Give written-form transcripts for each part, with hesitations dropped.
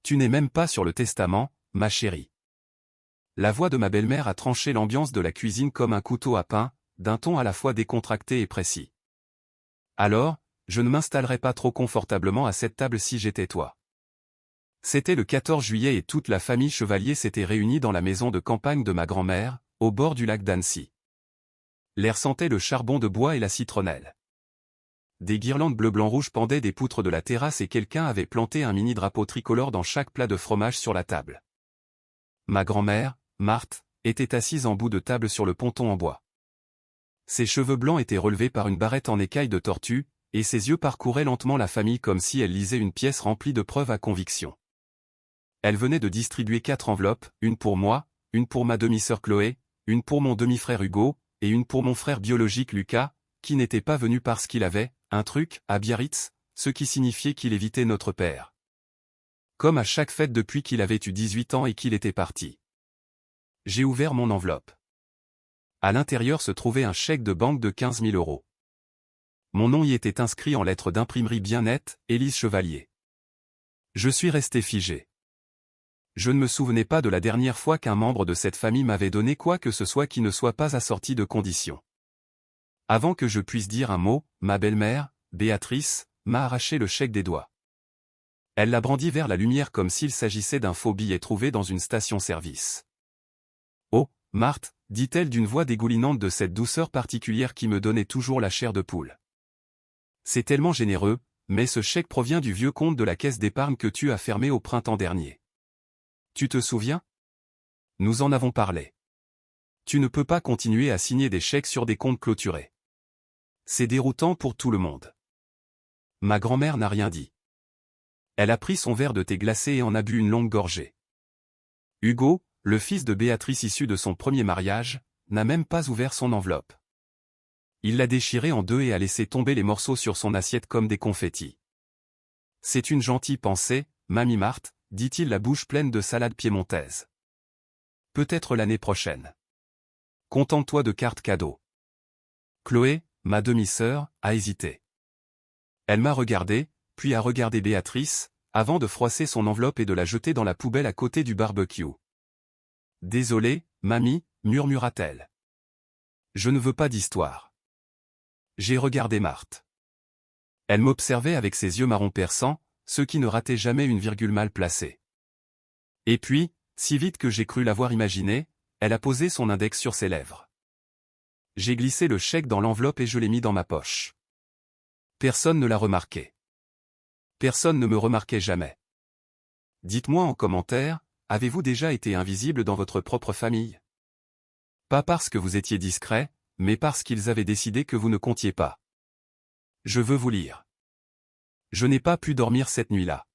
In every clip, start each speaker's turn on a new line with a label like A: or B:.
A: Tu n'es même pas sur le testament, ma chérie. La voix de ma belle-mère a tranché l'ambiance de la cuisine comme un couteau à pain, d'un ton à la fois décontracté et précis. Alors, je ne m'installerais pas trop confortablement à cette table si j'étais toi. C'était le 14 juillet et toute la famille Chevalier s'était réunie dans la maison de campagne de ma grand-mère, au bord du lac d'Annecy. L'air sentait le charbon de bois et la citronnelle. Des guirlandes bleu-blanc-rouge pendaient des poutres de la terrasse et quelqu'un avait planté un mini-drapeau tricolore dans chaque plat de fromage sur la table. Ma grand-mère, Marthe, était assise en bout de table sur le ponton en bois. Ses cheveux blancs étaient relevés par une barrette en écaille de tortue, et ses yeux parcouraient lentement la famille comme si elle lisait une pièce remplie de preuves à conviction. Elle venait de distribuer 4 enveloppes, une pour moi, une pour ma demi-sœur Chloé, une pour mon demi-frère Hugo, et une pour mon frère biologique Lucas, qui n'était pas venu parce qu'il avait un truc à Biarritz, ce qui signifiait qu'il évitait notre père. Comme à chaque fête depuis qu'il avait eu 18 ans et qu'il était parti. J'ai ouvert mon enveloppe. À l'intérieur se trouvait un chèque de banque de 15 000 €. Mon nom y était inscrit en lettres d'imprimerie bien nettes, Élise Chevalier. Je suis resté figé. Je ne me souvenais pas de la dernière fois qu'un membre de cette famille m'avait donné quoi que ce soit qui ne soit pas assorti de conditions. Avant que je puisse dire un mot, ma belle-mère, Béatrice, m'a arraché le chèque des doigts. Elle l'a brandi vers la lumière comme s'il s'agissait d'un faux billet trouvé dans une station-service. « Oh, Marthe », dit-elle d'une voix dégoulinante de cette douceur particulière qui me donnait toujours la chair de poule. « C'est tellement généreux, mais ce chèque provient du vieux compte de la caisse d'épargne que tu as fermé au printemps dernier. Tu te souviens? Nous en avons parlé. Tu ne peux pas continuer à signer des chèques sur des comptes clôturés. C'est déroutant pour tout le monde. » Ma grand-mère n'a rien dit. Elle a pris son verre de thé glacé et en a bu une longue gorgée. Hugo, le fils de Béatrice issu de son premier mariage, n'a même pas ouvert son enveloppe. Il l'a déchirée en deux et a laissé tomber les morceaux sur son assiette comme des confettis. « C'est une gentille pensée, mamie Marthe », dit-il la bouche pleine de salade piémontaise. « Peut-être l'année prochaine. Contente-toi de cartes cadeaux. » Chloé, ma demi-sœur, a hésité. Elle m'a regardé, puis a regardé Béatrice, avant de froisser son enveloppe et de la jeter dans la poubelle à côté du barbecue. « Désolée, mamie, murmura-t-elle. Je ne veux pas d'histoire. » J'ai regardé Marthe. Elle m'observait avec ses yeux marron perçants, ceux qui ne rataient jamais une virgule mal placée. Et puis, si vite que j'ai cru l'avoir imaginé, elle a posé son index sur ses lèvres. J'ai glissé le chèque dans l'enveloppe et je l'ai mis dans ma poche. Personne ne l'a remarqué. Personne ne me remarquait jamais. Dites-moi en commentaire, avez-vous déjà été invisible dans votre propre famille? Pas parce que vous étiez discret, mais parce qu'ils avaient décidé que vous ne comptiez pas. Je veux vous lire. Je n'ai pas pu dormir cette nuit-là.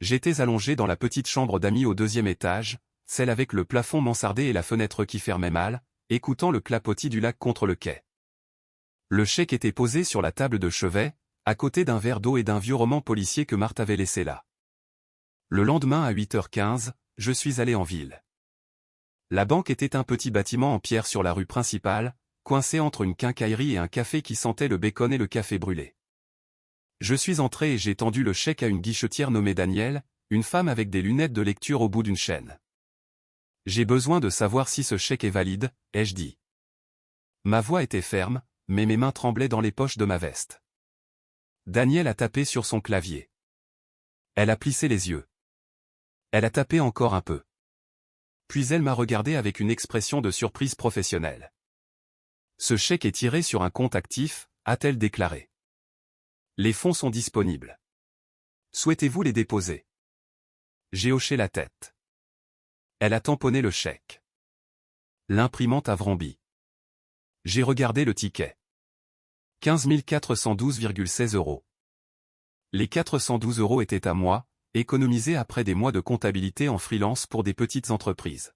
A: J'étais allongé dans la petite chambre d'amis au 2e étage, celle avec le plafond mansardé et la fenêtre qui fermait mal, écoutant le clapotis du lac contre le quai. Le chèque était posé sur la table de chevet, à côté d'un verre d'eau et d'un vieux roman policier que Marthe avait laissé là. Le lendemain à 8h15, je suis allé en ville. La banque était un petit bâtiment en pierre sur la rue principale, coincé entre une quincaillerie et un café qui sentait le bacon et le café brûlé. Je suis entré et j'ai tendu le chèque à une guichetière nommée Danielle, une femme avec des lunettes de lecture au bout d'une chaîne. « J'ai besoin de savoir si ce chèque est valide », ai-je dit. Ma voix était ferme, mais mes mains tremblaient dans les poches de ma veste. Danielle a tapé sur son clavier. Elle a plissé les yeux. Elle a tapé encore un peu. Puis elle m'a regardé avec une expression de surprise professionnelle. « Ce chèque est tiré sur un compte actif », a-t-elle déclaré. « Les fonds sont disponibles. Souhaitez-vous les déposer ?» J'ai hoché la tête. Elle a tamponné le chèque. L'imprimante a vrombi. J'ai regardé le ticket. 15 412,16 €. Les 412 € étaient à moi, économisés après des mois de comptabilité en freelance pour des petites entreprises.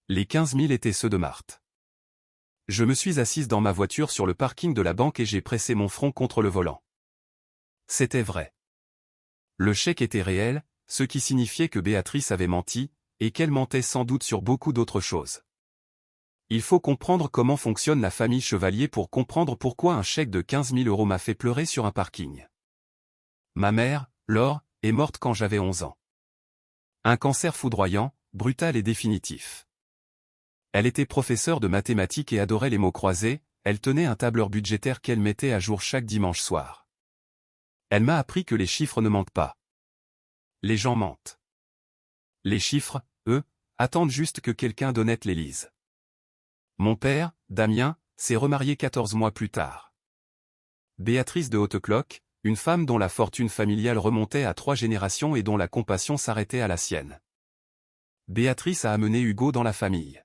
A: Les 15 000 étaient ceux de Marthe. Je me suis assise dans ma voiture sur le parking de la banque et j'ai pressé mon front contre le volant. C'était vrai. Le chèque était réel, ce qui signifiait que Béatrice avait menti, et qu'elle mentait sans doute sur beaucoup d'autres choses. Il faut comprendre comment fonctionne la famille Chevalier pour comprendre pourquoi un chèque de 15 000 € m'a fait pleurer sur un parking. Ma mère, Laure, est morte quand j'avais 11 ans. Un cancer foudroyant, brutal et définitif. Elle était professeure de mathématiques et adorait les mots croisés, elle tenait un tableur budgétaire qu'elle mettait à jour chaque dimanche soir. Elle m'a appris que les chiffres ne mentent pas. Les gens mentent. Les chiffres, eux, attendent juste que quelqu'un d'honnête les lise. Mon père, Damien, s'est remarié 14 mois plus tard. Béatrice de Hautecloque, une femme dont la fortune familiale remontait à 3 générations et dont la compassion s'arrêtait à la sienne. Béatrice a amené Hugo dans la famille.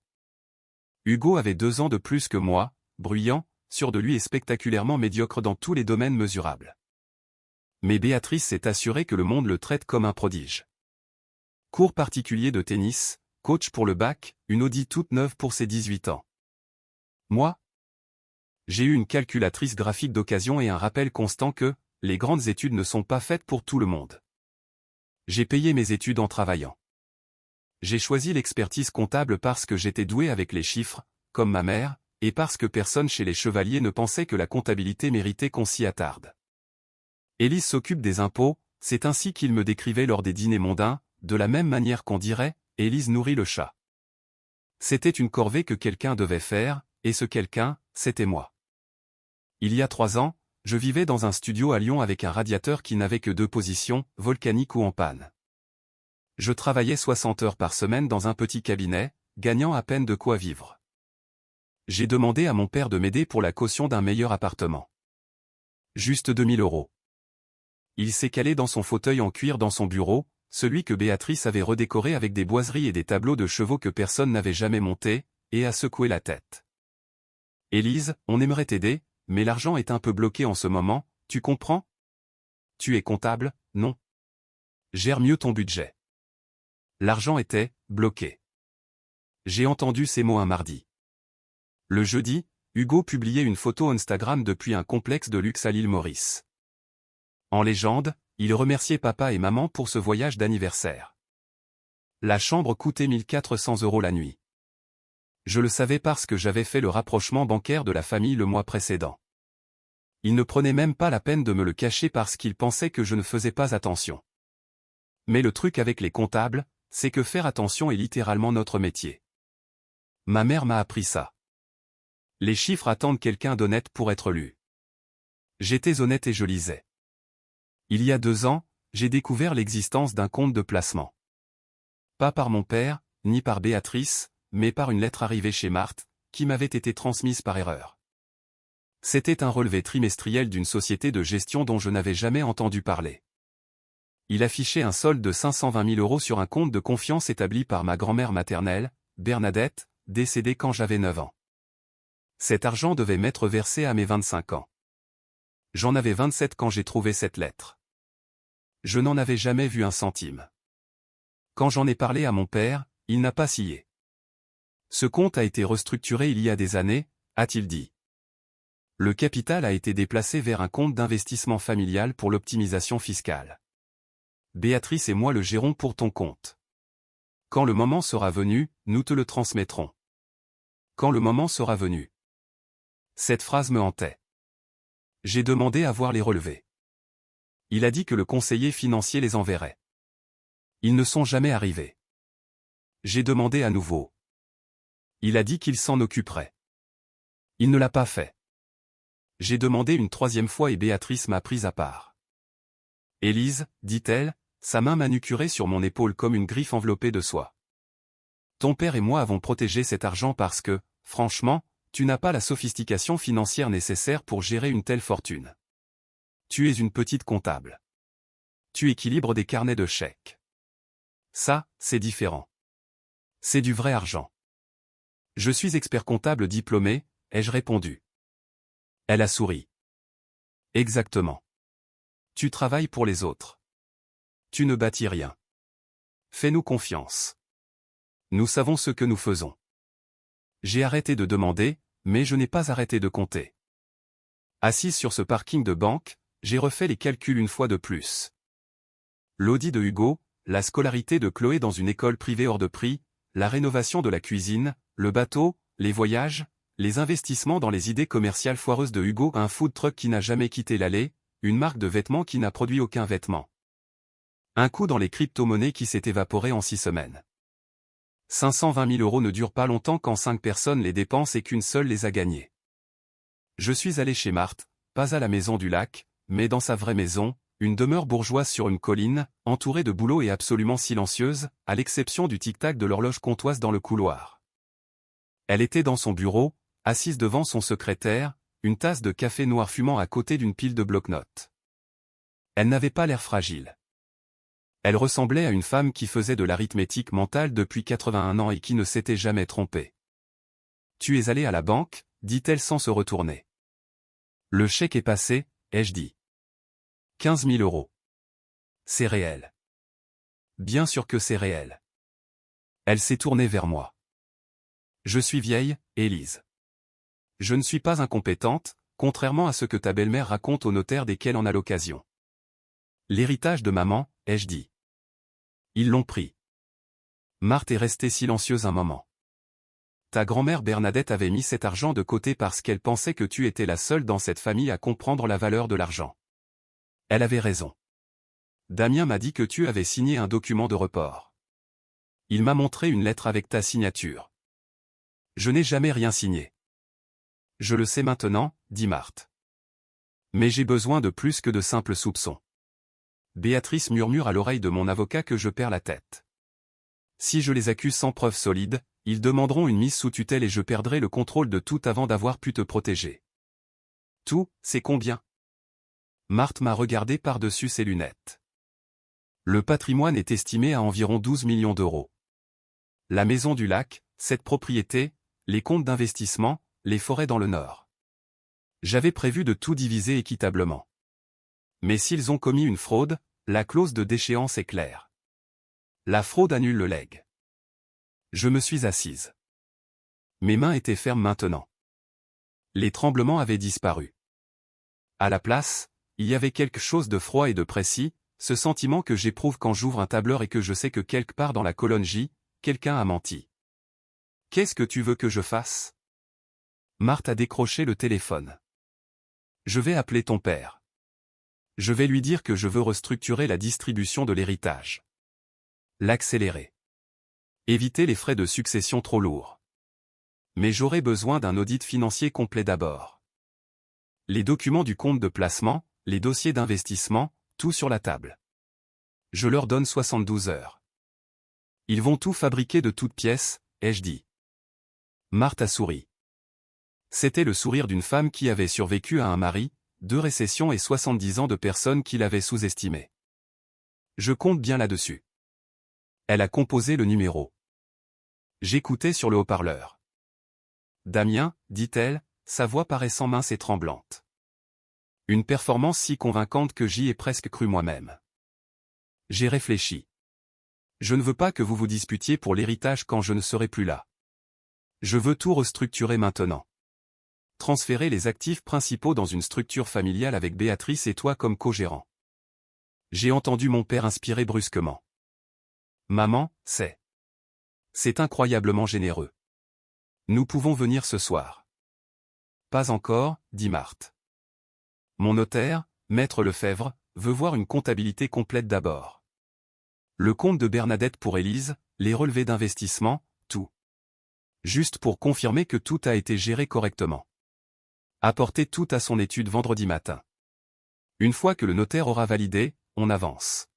A: Hugo avait 2 ans de plus que moi, bruyant, sûr de lui et spectaculairement médiocre dans tous les domaines mesurables. Mais Béatrice s'est assurée que le monde le traite comme un prodige. Cours particulier de tennis, coach pour le bac, une Audi toute neuve pour ses 18 ans. Moi, j'ai eu une calculatrice graphique d'occasion et un rappel constant que les grandes études ne sont pas faites pour tout le monde. J'ai payé mes études en travaillant. J'ai choisi l'expertise comptable parce que j'étais doué avec les chiffres, comme ma mère, et parce que personne chez les chevaliers ne pensait que la comptabilité méritait qu'on s'y attarde. Élise s'occupe des impôts, c'est ainsi qu'il me décrivait lors des dîners mondains, de la même manière qu'on dirait, Élise nourrit le chat. C'était une corvée que quelqu'un devait faire, et ce quelqu'un, c'était moi. Il y a 3 ans, je vivais dans un studio à Lyon avec un radiateur qui n'avait que 2 positions, volcanique ou en panne. Je travaillais 60 heures par semaine dans un petit cabinet, gagnant à peine de quoi vivre. J'ai demandé à mon père de m'aider pour la caution d'un meilleur appartement. Juste 2000 €. Il s'est calé dans son fauteuil en cuir dans son bureau, celui que Béatrice avait redécoré avec des boiseries et des tableaux de chevaux que personne n'avait jamais montés, et a secoué la tête. Élise, on aimerait t'aider, mais l'argent est un peu bloqué en ce moment, tu comprends? Tu es comptable, non? Gère mieux ton budget. L'argent était bloqué. J'ai entendu ces mots un mardi. Le jeudi, Hugo publiait une photo Instagram depuis un complexe de luxe à l'île Maurice. En légende, il remerciait papa et maman pour ce voyage d'anniversaire. La chambre coûtait 1400 € la nuit. Je le savais parce que j'avais fait le rapprochement bancaire de la famille le mois précédent. Il ne prenait même pas la peine de me le cacher parce qu'il pensait que je ne faisais pas attention. Mais le truc avec les comptables, c'est que faire attention est littéralement notre métier. Ma mère m'a appris ça. Les chiffres attendent quelqu'un d'honnête pour être lu. J'étais honnête et je lisais. Il y a 2 ans, j'ai découvert l'existence d'un compte de placement. Pas par mon père, ni par Béatrice, mais par une lettre arrivée chez Marthe, qui m'avait été transmise par erreur. C'était un relevé trimestriel d'une société de gestion dont je n'avais jamais entendu parler. Il affichait un solde de 520 000 € sur un compte de confiance établi par ma grand-mère maternelle, Bernadette, décédée quand j'avais 9 ans. Cet argent devait m'être versé à mes 25 ans. J'en avais 27 quand j'ai trouvé cette lettre. Je n'en avais jamais vu un centime. Quand j'en ai parlé à mon père, il n'a pas scié. Ce compte a été restructuré il y a des années, a-t-il dit. Le capital a été déplacé vers un compte d'investissement familial pour l'optimisation fiscale. Béatrice et moi le gérons pour ton compte. Quand le moment sera venu, nous te le transmettrons. Quand le moment sera venu. Cette phrase me hantait. J'ai demandé à voir les relevés. Il a dit que le conseiller financier les enverrait. Ils ne sont jamais arrivés. J'ai demandé à nouveau. Il a dit qu'il s'en occuperait. Il ne l'a pas fait. J'ai demandé une 3e fois et Béatrice m'a prise à part. Élise, dit-elle, sa main manucurée sur mon épaule comme une griffe enveloppée de soie. Ton père et moi avons protégé cet argent parce que, franchement, tu n'as pas la sophistication financière nécessaire pour gérer une telle fortune. Tu es une petite comptable. Tu équilibres des carnets de chèques. Ça, c'est différent. C'est du vrai argent. Je suis expert comptable diplômé, ai-je répondu. Elle a souri. Exactement. Tu travailles pour les autres. Tu ne bâtis rien. Fais-nous confiance. Nous savons ce que nous faisons. J'ai arrêté de demander, mais je n'ai pas arrêté de compter. Assise sur ce parking de banque, j'ai refait les calculs une fois de plus. L'Audi de Hugo, la scolarité de Chloé dans une école privée hors de prix, la rénovation de la cuisine, le bateau, les voyages, les investissements dans les idées commerciales foireuses de Hugo, un food truck qui n'a jamais quitté l'allée, une marque de vêtements qui n'a produit aucun vêtement. Un coup dans les crypto-monnaies qui s'est évaporé en 6 semaines. 520 000 € ne durent pas longtemps quand 5 personnes les dépensent et qu'une seule les a gagnés. Je suis allé chez Marthe, pas à la maison du lac, mais dans sa vraie maison, une demeure bourgeoise sur une colline, entourée de bouleaux et absolument silencieuse, à l'exception du tic-tac de l'horloge comptoise dans le couloir. Elle était dans son bureau, assise devant son secrétaire, une tasse de café noir fumant à côté d'une pile de bloc-notes. Elle n'avait pas l'air fragile. Elle ressemblait à une femme qui faisait de l'arithmétique mentale depuis 81 ans et qui ne s'était jamais trompée. « Tu es allé à la banque ?» dit-elle sans se retourner. « Le chèque est passé » ai-je dit. 15 000 €. C'est réel. Bien sûr que c'est réel. Elle s'est tournée vers moi. Je suis vieille, Élise. Je ne suis pas incompétente, contrairement à ce que ta belle-mère raconte au notaire dès qu'elle en a l'occasion. L'héritage de maman, ai-je dit. Ils l'ont pris. Marthe est restée silencieuse un moment. Ta grand-mère Bernadette avait mis cet argent de côté parce qu'elle pensait que tu étais la seule dans cette famille à comprendre la valeur de l'argent. Elle avait raison. Damien m'a dit que tu avais signé un document de report. Il m'a montré une lettre avec ta signature. Je n'ai jamais rien signé. Je le sais maintenant, dit Marthe. Mais j'ai besoin de plus que de simples soupçons. Béatrice murmure à l'oreille de mon avocat que je perds la tête. Si je les accuse sans preuve solide, ils demanderont une mise sous tutelle et je perdrai le contrôle de tout avant d'avoir pu te protéger. Tout, c'est combien? Marthe m'a regardé par-dessus ses lunettes. Le patrimoine est estimé à environ 12 millions d'euros. La maison du lac, cette propriété, les comptes d'investissement, les forêts dans le nord. J'avais prévu de tout diviser équitablement. Mais s'ils ont commis une fraude, la clause de déchéance est claire. La fraude annule le legs. Je me suis assise. Mes mains étaient fermes maintenant. Les tremblements avaient disparu. À la place, il y avait quelque chose de froid et de précis, ce sentiment que j'éprouve quand j'ouvre un tableur et que je sais que quelque part dans la colonne J, quelqu'un a menti. Qu'est-ce que tu veux que je fasse? Marthe a décroché le téléphone. Je vais appeler ton père. Je vais lui dire que je veux restructurer la distribution de l'héritage. L'accélérer. Éviter les frais de succession trop lourds. Mais j'aurai besoin d'un audit financier complet d'abord. Les documents du compte de placement, les dossiers d'investissement, tout sur la table. Je leur donne 72 heures. Ils vont tout fabriquer de toutes pièces, ai-je dit. Marthe a souri. C'était le sourire d'une femme qui avait survécu à un mari, 2 récessions et 70 ans de personnes qui l'avaient sous-estimé. Je compte bien là-dessus. Elle a composé le numéro. J'écoutais sur le haut-parleur. Damien, dit-elle, sa voix paraissant mince et tremblante. Une performance si convaincante que j'y ai presque cru moi-même. J'ai réfléchi. Je ne veux pas que vous vous disputiez pour l'héritage quand je ne serai plus là. Je veux tout restructurer maintenant. Transférer les actifs principaux dans une structure familiale avec Béatrice et toi comme co-gérant. J'ai entendu mon père inspirer brusquement. Maman, c'est incroyablement généreux. Nous pouvons venir ce soir. Pas encore, dit Marthe. Mon notaire, Maître Lefebvre, veut voir une comptabilité complète d'abord. Le compte de Bernadette pour Élise, les relevés d'investissement, tout. Juste pour confirmer que tout a été géré correctement. Apportez tout à son étude vendredi matin. Une fois que le notaire aura validé, on avance.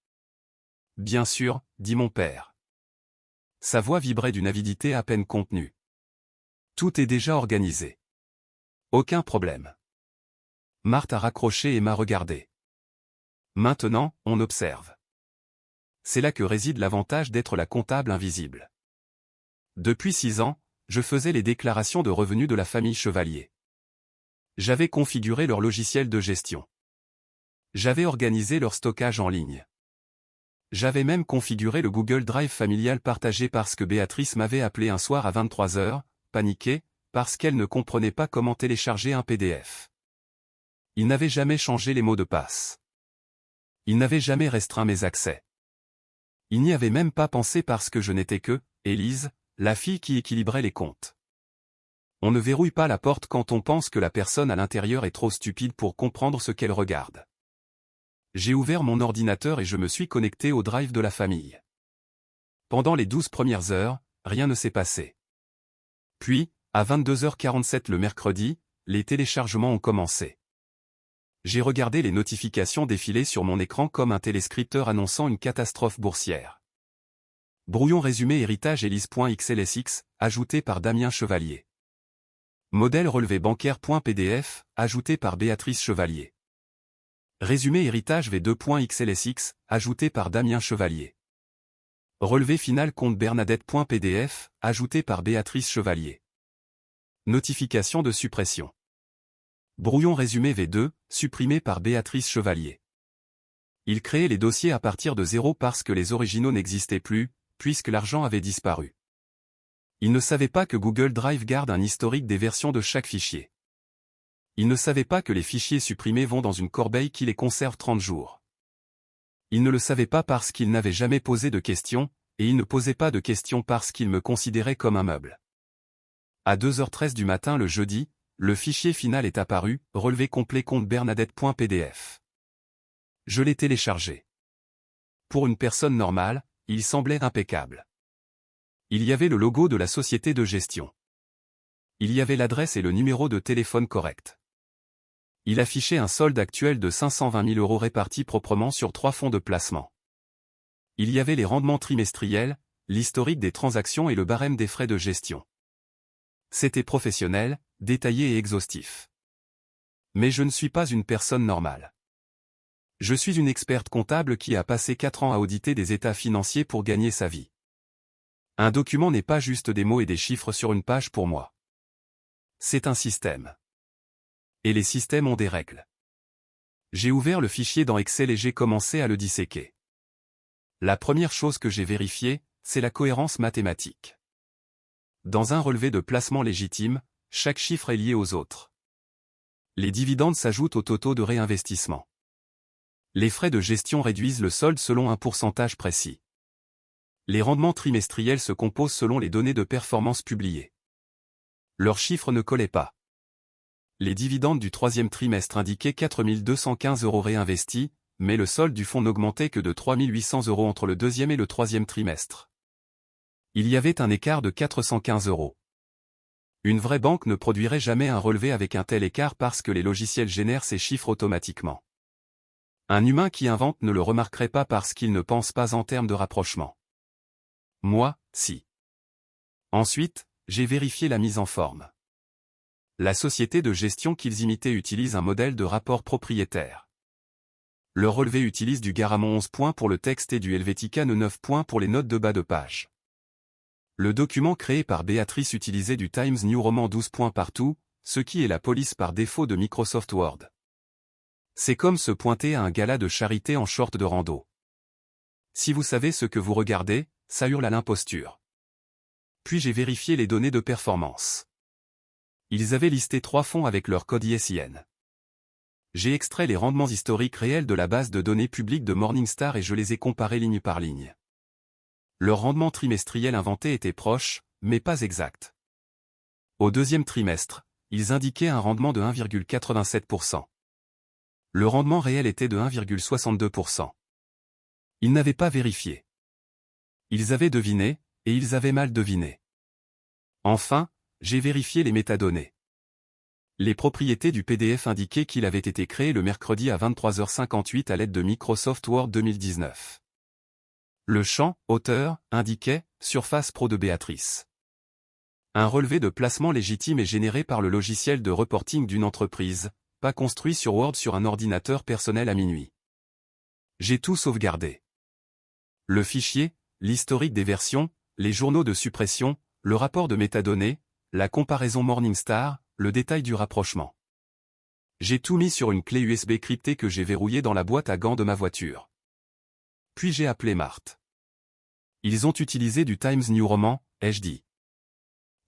A: Bien sûr, dit mon père. Sa voix vibrait d'une avidité à peine contenue. Tout est déjà organisé. Aucun problème. Marthe a raccroché et m'a regardé. Maintenant, on observe. C'est là que réside l'avantage d'être la comptable invisible. Depuis 6 ans, je faisais les déclarations de revenus de la famille Chevalier. J'avais configuré leur logiciel de gestion. J'avais organisé leur stockage en ligne. J'avais même configuré le Google Drive familial partagé parce que Béatrice m'avait appelé un soir à 23 h, paniquée, parce qu'elle ne comprenait pas comment télécharger un PDF. Il n'avait jamais changé les mots de passe. Il n'avait jamais restreint mes accès. Il n'y avait même pas pensé parce que je n'étais que, Élise, la fille qui équilibrait les comptes. On ne verrouille pas la porte quand on pense que la personne à l'intérieur est trop stupide pour comprendre ce qu'elle regarde. J'ai ouvert mon ordinateur et je me suis connecté au Drive de la famille. Pendant les 12 premières heures, rien ne s'est passé. Puis, à 22h47 le mercredi, les téléchargements ont commencé. J'ai regardé les notifications défiler sur mon écran comme un téléscripteur annonçant une catastrophe boursière. Brouillon résumé héritage Elise.xlsx, ajouté par Damien Chevalier. Modèle relevé bancaire.pdf, ajouté par Béatrice Chevalier. Résumé héritage v2.xlsx, ajouté par Damien Chevalier. Relevé final compte Bernadette.pdf, ajouté par Béatrice Chevalier. Notification de suppression. Brouillon résumé V2, supprimé par Béatrice Chevalier. Il créait les dossiers à partir de zéro parce que les originaux n'existaient plus, puisque l'argent avait disparu. Il ne savait pas que Google Drive garde un historique des versions de chaque fichier. Il ne savait pas que les fichiers supprimés vont dans une corbeille qui les conserve 30 jours. Il ne le savait pas parce qu'il n'avait jamais posé de questions, et il ne posait pas de questions parce qu'il me considérait comme un meuble. À 2h13 du matin le jeudi, le fichier final est apparu, relevé complet compte Bernadette.pdf. Je l'ai téléchargé. Pour une personne normale, il semblait impeccable. Il y avait le logo de la société de gestion. Il y avait l'adresse et le numéro de téléphone correct. Il affichait un solde actuel de 520 000 € répartis proprement sur 3 fonds de placement. Il y avait les rendements trimestriels, l'historique des transactions et le barème des frais de gestion. C'était professionnel, détaillé et exhaustif. Mais je ne suis pas une personne normale. Je suis une experte comptable qui a passé 4 ans à auditer des états financiers pour gagner sa vie. Un document n'est pas juste des mots et des chiffres sur une page pour moi. C'est un système. Et les systèmes ont des règles. J'ai ouvert le fichier dans Excel et j'ai commencé à le disséquer. La première chose que j'ai vérifiée, c'est la cohérence mathématique. Dans un relevé de placement légitime, chaque chiffre est lié aux autres. Les dividendes s'ajoutent au taux de réinvestissement. Les frais de gestion réduisent le solde selon un pourcentage précis. Les rendements trimestriels se composent selon les données de performance publiées. Leurs chiffres ne collaient pas. Les dividendes du troisième trimestre indiquaient 4 215 € réinvestis, mais le solde du fonds n'augmentait que de 3 800 € entre le deuxième et le troisième trimestre. Il y avait un écart de 415 €. Une vraie banque ne produirait jamais un relevé avec un tel écart parce que les logiciels génèrent ces chiffres automatiquement. Un humain qui invente ne le remarquerait pas parce qu'il ne pense pas en termes de rapprochement. Moi, si. Ensuite, j'ai vérifié la mise en forme. La société de gestion qu'ils imitaient utilise un modèle de rapport propriétaire. Le relevé utilise du Garamond 11 points pour le texte et du Helvetica 9 points pour les notes de bas de page. Le document créé par Béatrice utilisait du Times New Roman 12 points partout, ce qui est la police par défaut de Microsoft Word. C'est comme se pointer à un gala de charité en short de rando. Si vous savez ce que vous regardez, ça hurle à l'imposture. Puis j'ai vérifié les données de performance. Ils avaient listé 3 fonds avec leur code ISIN. J'ai extrait les rendements historiques réels de la base de données publique de Morningstar et je les ai comparés ligne par ligne. Leur rendement trimestriel inventé était proche, mais pas exact. Au deuxième trimestre, ils indiquaient un rendement de 1,87%. Le rendement réel était de 1,62%. Ils n'avaient pas vérifié. Ils avaient deviné, et ils avaient mal deviné. Enfin, j'ai vérifié les métadonnées. Les propriétés du PDF indiquaient qu'il avait été créé le mercredi à 23h58 à l'aide de Microsoft Word 2019. Le champ « Auteur » indiquait « Surface Pro de Béatrice ». Un relevé de placement légitime est généré par le logiciel de reporting d'une entreprise, pas construit sur Word sur un ordinateur personnel à minuit. J'ai tout sauvegardé. Le fichier, l'historique des versions, les journaux de suppression, le rapport de métadonnées, la comparaison Morningstar, le détail du rapprochement. J'ai tout mis sur une clé USB cryptée que j'ai verrouillée dans la boîte à gants de ma voiture. Puis j'ai appelé Marthe. Ils ont utilisé du Times New Roman, ai-je dit.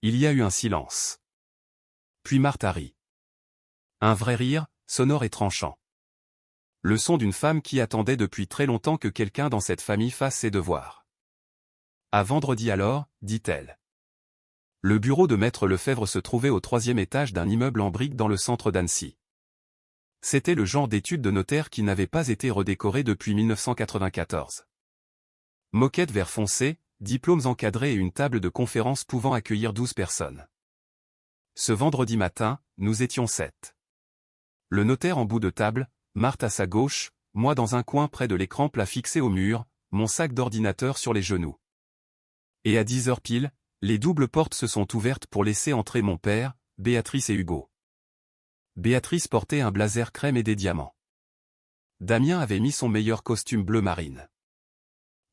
A: Il y a eu un silence. Puis Marthe a ri. Un vrai rire, sonore et tranchant. Le son d'une femme qui attendait depuis très longtemps que quelqu'un dans cette famille fasse ses devoirs. À vendredi alors, dit-elle. Le bureau de Maître Lefebvre se trouvait au 3e étage d'un immeuble en briques dans le centre d'Annecy. C'était le genre d'étude de notaire qui n'avait pas été redécoré depuis 1994. Moquette vert foncé, diplômes encadrés et une table de conférence pouvant accueillir 12 personnes. Ce vendredi matin, nous étions 7. Le notaire en bout de table, Marthe à sa gauche, moi dans un coin près de l'écran plat fixé au mur, mon sac d'ordinateur sur les genoux. Et à 10 heures pile, les doubles portes se sont ouvertes pour laisser entrer mon père, Béatrice et Hugo. Béatrice portait un blazer crème et des diamants. Damien avait mis son meilleur costume bleu marine.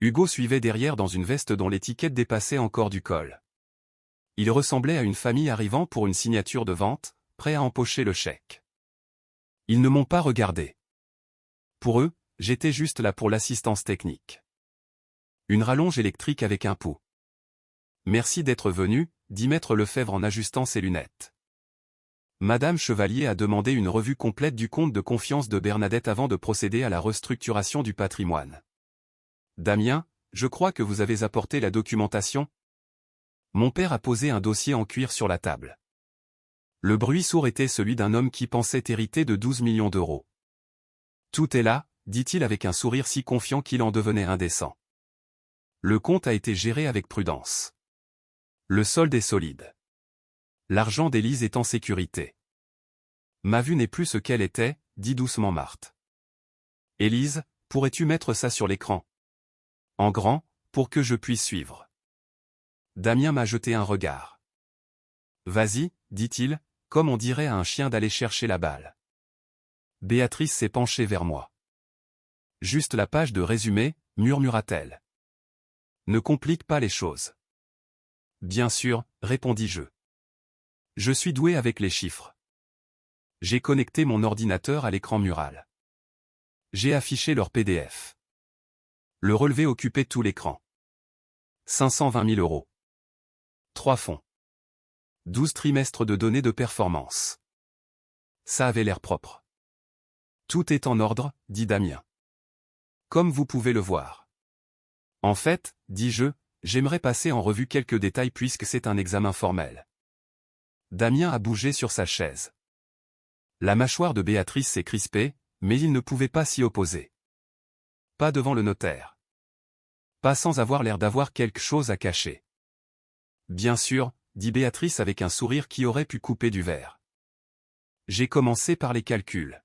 A: Hugo suivait derrière dans une veste dont l'étiquette dépassait encore du col. Il ressemblait à une famille arrivant pour une signature de vente, prêt à empocher le chèque. Ils ne m'ont pas regardé. Pour eux, j'étais juste là pour l'assistance technique. Une rallonge électrique avec un pouls. Merci d'être venu, dit Maître Lefebvre en ajustant ses lunettes. Madame Chevalier a demandé une revue complète du compte de confiance de Bernadette avant de procéder à la restructuration du patrimoine. Damien, je crois que vous avez apporté la documentation ? Mon père a posé un dossier en cuir sur la table. Le bruit sourd était celui d'un homme qui pensait hériter de 12 millions d'euros. Tout est là, dit-il avec un sourire si confiant qu'il en devenait indécent. Le compte a été géré avec prudence. Le solde est solide. L'argent d'Élise est en sécurité. Ma vue n'est plus ce qu'elle était, dit doucement Marthe. Élise, pourrais-tu mettre ça sur l'écran ? En grand, pour que je puisse suivre. Damien m'a jeté un regard. Vas-y, dit-il, comme on dirait à un chien d'aller chercher la balle. Béatrice s'est penchée vers moi. Juste la page de résumé, murmura-t-elle. Ne complique pas les choses. Bien sûr, répondis-je. Je suis doué avec les chiffres. J'ai connecté mon ordinateur à l'écran mural. J'ai affiché leur PDF. Le relevé occupait tout l'écran. 520 000 euros. 3 fonds. 12 trimestres de données de performance. Ça avait l'air propre. Tout est en ordre, dit Damien. Comme vous pouvez le voir. En fait, dis-je, j'aimerais passer en revue quelques détails puisque c'est un examen formel. Damien a bougé sur sa chaise. La mâchoire de Béatrice s'est crispée, mais il ne pouvait pas s'y opposer. Pas devant le notaire. Pas sans avoir l'air d'avoir quelque chose à cacher. Bien sûr, dit Béatrice avec un sourire qui aurait pu couper du verre. J'ai commencé par les calculs.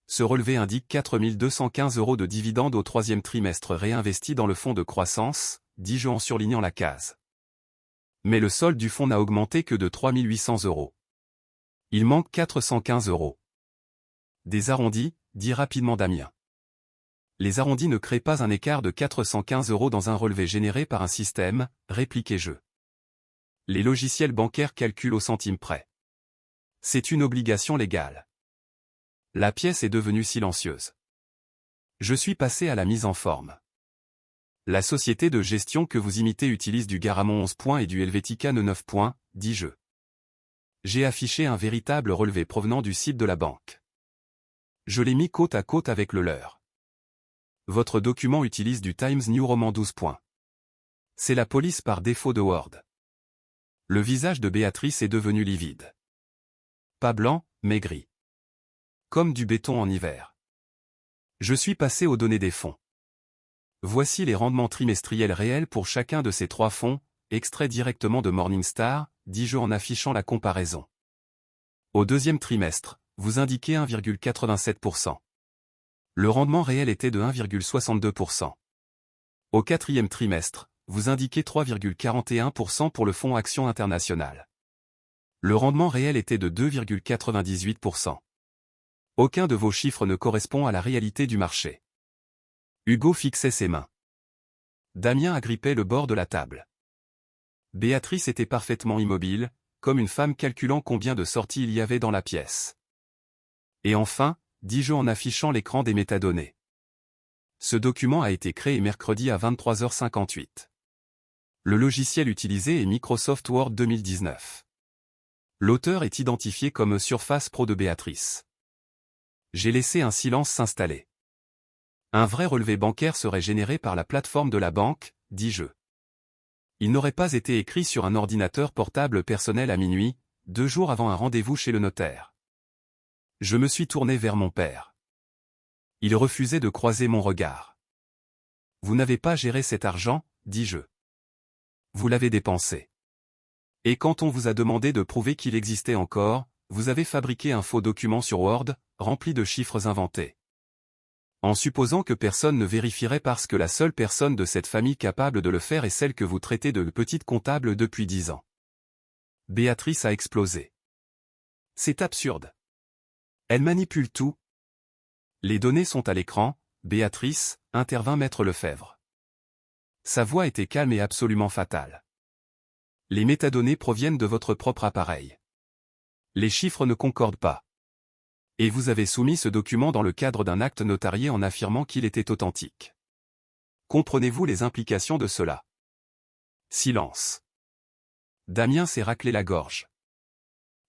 A: Ce relevé indique 4 215 euros de dividendes au troisième trimestre réinvestis dans le fonds de croissance, dis-je en surlignant la case. Mais le solde du fonds n'a augmenté que de 3 800 euros. Il manque 415 euros. Des arrondis, dit rapidement Damien. Les arrondis ne créent pas un écart de 415 euros dans un relevé généré par un système, répliquai-je. Les logiciels bancaires calculent au centime près. C'est une obligation légale. La pièce est devenue silencieuse. Je suis passé à la mise en forme. La société de gestion que vous imitez utilise du Garamond 11 points et du Helvetica 9 points, dis-je. J'ai affiché un véritable relevé provenant du site de la banque. Je l'ai mis côte à côte avec le leur. Votre document utilise du Times New Roman 12 points. C'est la police par défaut de Word. Le visage de Béatrice est devenu livide. Pas blanc, mais gris. Comme du béton en hiver. Je suis passé aux données des fonds. Voici les rendements trimestriels réels pour chacun de ces 3 fonds, extraits directement de Morningstar, dis-je en affichant la comparaison. Au deuxième trimestre, vous indiquez 1,87%. Le rendement réel était de 1,62%. Au quatrième trimestre, vous indiquez 3,41% pour le fonds Action Internationale. Le rendement réel était de 2,98%. Aucun de vos chiffres ne correspond à la réalité du marché. Hugo fixait ses mains. Damien agrippait le bord de la table. Béatrice était parfaitement immobile, comme une femme calculant combien de sorties il y avait dans la pièce. Et enfin, dis-je en affichant l'écran des métadonnées. Ce document a été créé mercredi à 23h58. Le logiciel utilisé est Microsoft Word 2019. L'auteur est identifié comme Surface Pro de Béatrice. J'ai laissé un silence s'installer. Un vrai relevé bancaire serait généré par la plateforme de la banque, dis-je. Il n'aurait pas été écrit sur un ordinateur portable personnel à minuit, 2 jours avant un rendez-vous chez le notaire. Je me suis tourné vers mon père. Il refusait de croiser mon regard. Vous n'avez pas géré cet argent, dis-je. Vous l'avez dépensé. Et quand on vous a demandé de prouver qu'il existait encore, vous avez fabriqué un faux document sur Word, rempli de chiffres inventés. En supposant que personne ne vérifierait parce que la seule personne de cette famille capable de le faire est celle que vous traitez de petite comptable depuis 10 ans. Béatrice a explosé. C'est absurde. Elle manipule tout. Les données sont à l'écran, Béatrice, intervint maître Lefebvre. Sa voix était calme et absolument fatale. Les métadonnées proviennent de votre propre appareil. Les chiffres ne concordent pas. Et vous avez soumis ce document dans le cadre d'un acte notarié en affirmant qu'il était authentique. Comprenez-vous les implications de cela? Silence. Damien s'est raclé la gorge.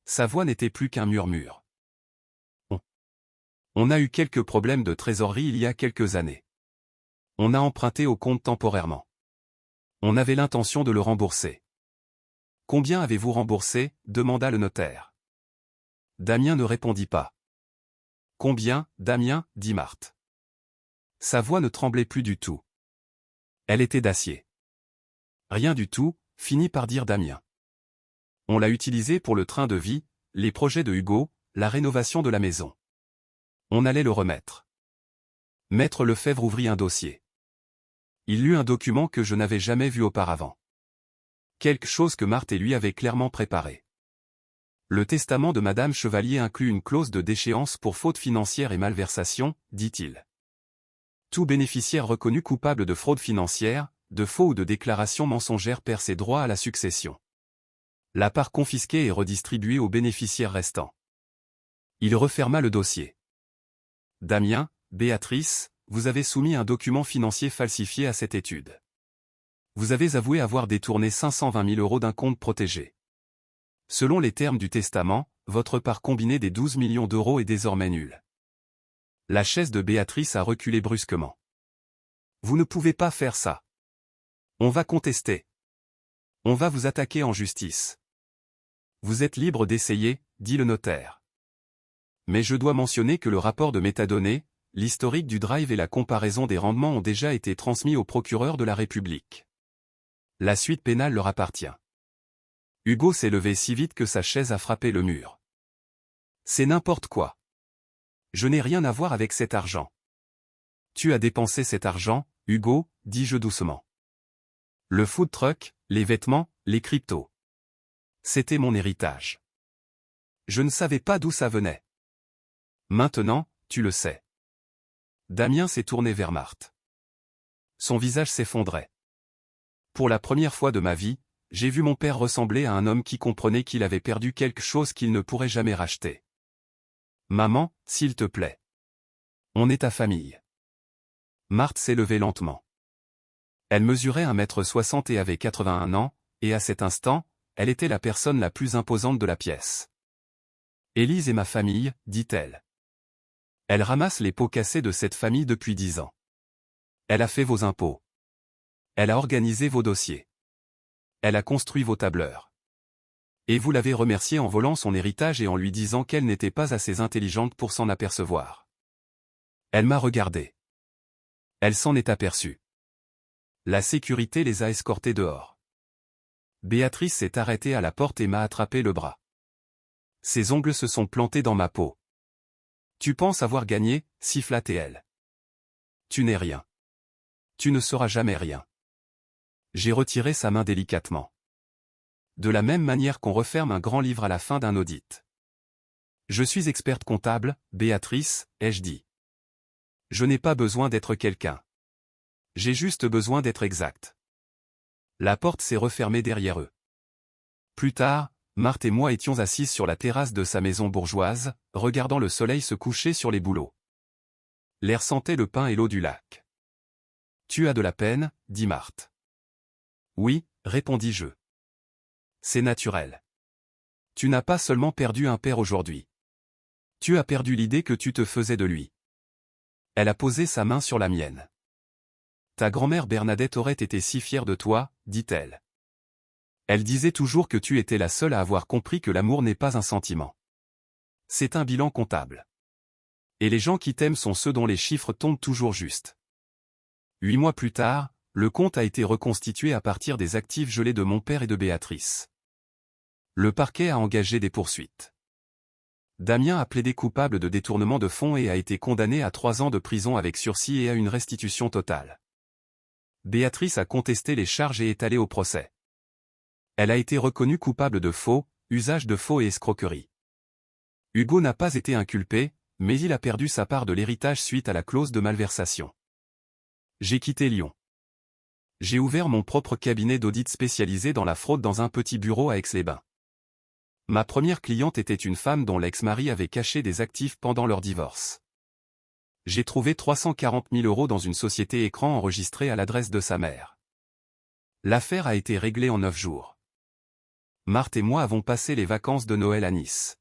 A: Sa voix n'était plus qu'un murmure. On a eu quelques problèmes de trésorerie il y a quelques années. On a emprunté au compte temporairement. On avait l'intention de le rembourser. Combien avez-vous remboursé? Demanda le notaire. Damien ne répondit pas. Combien, Damien? Dit Marthe. Sa voix ne tremblait plus du tout. Elle était d'acier. Rien du tout, finit par dire Damien. On l'a utilisé pour le train de vie, les projets de Hugo, la rénovation de la maison. On allait le remettre. Maître Lefebvre ouvrit un dossier. Il lut un document que je n'avais jamais vu auparavant. Quelque chose que Marthe et lui avaient clairement préparé. Le testament de Madame Chevalier inclut une clause de déchéance pour faute financière et malversation, dit-il. Tout bénéficiaire reconnu coupable de fraude financière, de faux ou de déclaration mensongère perd ses droits à la succession. La part confisquée est redistribuée aux bénéficiaires restants. Il referma le dossier. Damien, Béatrice, vous avez soumis un document financier falsifié à cette étude. Vous avez avoué avoir détourné 520 000 € d'un compte protégé. Selon les termes du testament, votre part combinée des 12 millions d'euros est désormais nulle. La chaise de Béatrice a reculé brusquement. Vous ne pouvez pas faire ça. On va contester. On va vous attaquer en justice. Vous êtes libre d'essayer, dit le notaire. Mais je dois mentionner que le rapport de métadonnées, l'historique du drive et la comparaison des rendements ont déjà été transmis au procureur de la République. La suite pénale leur appartient. Hugo s'est levé si vite que sa chaise a frappé le mur. C'est n'importe quoi. Je n'ai rien à voir avec cet argent. Tu as dépensé cet argent, Hugo, dis-je doucement. Le food truck, les vêtements, les cryptos. C'était mon héritage. Je ne savais pas d'où ça venait. Maintenant, tu le sais. Damien s'est tourné vers Marthe. Son visage s'effondrait. Pour la première fois de ma vie, j'ai vu mon père ressembler à un homme qui comprenait qu'il avait perdu quelque chose qu'il ne pourrait jamais racheter. Maman, s'il te plaît. On est ta famille. Marthe s'est levée lentement. Elle mesurait 1,60 m et avait 81 ans, et à cet instant, elle était la personne la plus imposante de la pièce. Élise est ma famille, dit-elle. Elle ramasse les pots cassés de cette famille depuis 10 ans. Elle a fait vos impôts. Elle a organisé vos dossiers. Elle a construit vos tableurs. Et vous l'avez remerciée en volant son héritage et en lui disant qu'elle n'était pas assez intelligente pour s'en apercevoir. Elle m'a regardé. Elle s'en est aperçue. La sécurité les a escortés dehors. Béatrice s'est arrêtée à la porte et m'a attrapé le bras. Ses ongles se sont plantés dans ma peau. Tu penses avoir gagné, siffla-t-elle. Tu n'es rien. Tu ne seras jamais rien. J'ai retiré sa main délicatement. De la même manière qu'on referme un grand livre à la fin d'un audit. Je suis experte comptable, Béatrice, ai-je dit. Je n'ai pas besoin d'être quelqu'un. J'ai juste besoin d'être exact. La porte s'est refermée derrière eux. Plus tard, Marthe et moi étions assises sur la terrasse de sa maison bourgeoise, regardant le soleil se coucher sur les bouleaux. L'air sentait le pain et l'eau du lac. Tu as de la peine, dit Marthe. Oui, répondis-je. C'est naturel. Tu n'as pas seulement perdu un père aujourd'hui. Tu as perdu l'idée que tu te faisais de lui. Elle a posé sa main sur la mienne. Ta grand-mère Bernadette aurait été si fière de toi, dit-elle. Elle disait toujours que tu étais la seule à avoir compris que l'amour n'est pas un sentiment. C'est un bilan comptable. Et les gens qui t'aiment sont ceux dont les chiffres tombent toujours justes. 8 mois plus tard, le compte a été reconstitué à partir des actifs gelés de mon père et de Béatrice. Le parquet a engagé des poursuites. Damien a plaidé coupable de détournement de fonds et a été condamné à 3 ans de prison avec sursis et à une restitution totale. Béatrice a contesté les charges et est allée au procès. Elle a été reconnue coupable de faux, usage de faux et escroquerie. Hugo n'a pas été inculpé, mais il a perdu sa part de l'héritage suite à la clause de malversation. J'ai quitté Lyon. J'ai ouvert mon propre cabinet d'audit spécialisé dans la fraude dans un petit bureau à Aix-les-Bains. Ma première cliente était une femme dont l'ex-mari avait caché des actifs pendant leur divorce. J'ai trouvé 340 000 € dans une société écran enregistrée à l'adresse de sa mère. L'affaire a été réglée en 9 jours. Marthe et moi avons passé les vacances de Noël à Nice.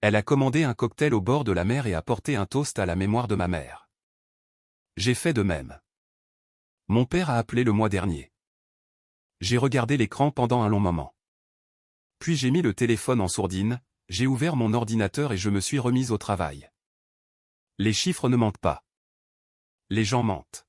A: Elle a commandé un cocktail au bord de la mer et a porté un toast à la mémoire de ma mère. J'ai fait de même. Mon père a appelé le mois dernier. J'ai regardé l'écran pendant un long moment. Puis j'ai mis le téléphone en sourdine, j'ai ouvert mon ordinateur et je me suis remise au travail. Les chiffres ne mentent pas. Les gens mentent.